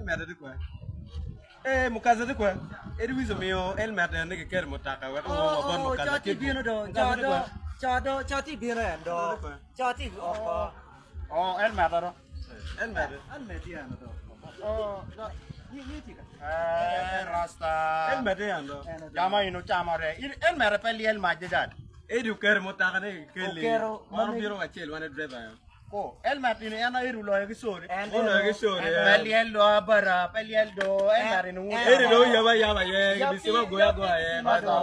elmer de quoi mukaza de quoi edi wizo mio elmer de ne ker mutaka wa bon mukaza ke bien do chati bien do chati oh elmer do elmer dia do rasta elmer de ando jama ino chama re elmer pe liel majidad edi ker mutaka ne kele maro biro wa chel wana driver ko elmer ni ana iru lo gisore ono gisore peliel do bara peliel do elmer ni edi do yaba ye bisema goya ye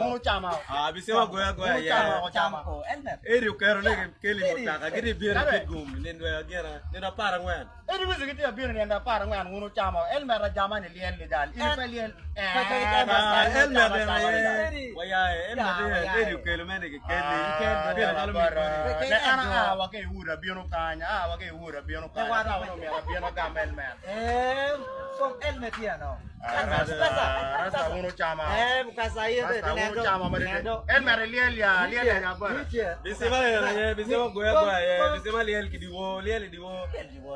unu chama bisema goya ye chama ko elmer edi ker ne kele mutaka gidi biro ke gum nendo gera nendo para ngwan edi wizi gidi biro ni anda para ngwan unu chama elmer jama ni liel ni dal ini peliel elmer de waya elmer de edi kele mene ke kele ne ana wa ke ura biro kanya wa ke ura biro kanya wa no mera biro gamel man from elmer dia no rasa unu chama bukan saya tu unu chama mari elmer liel ya bar bisema ye bisema goya ye bisema liel kidiwo liel diwo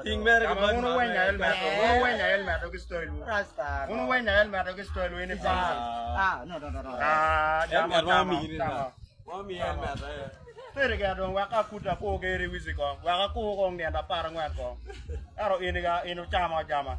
ting mer ke ban unu wenya elmer to gistoilu rasta unu wenya elmer to gistoilu ini pa no jama mami elmer tere ga don waka kuta ko gere wizi ko waka ko ngenda par ngwa ko aro ini ga inu chama jama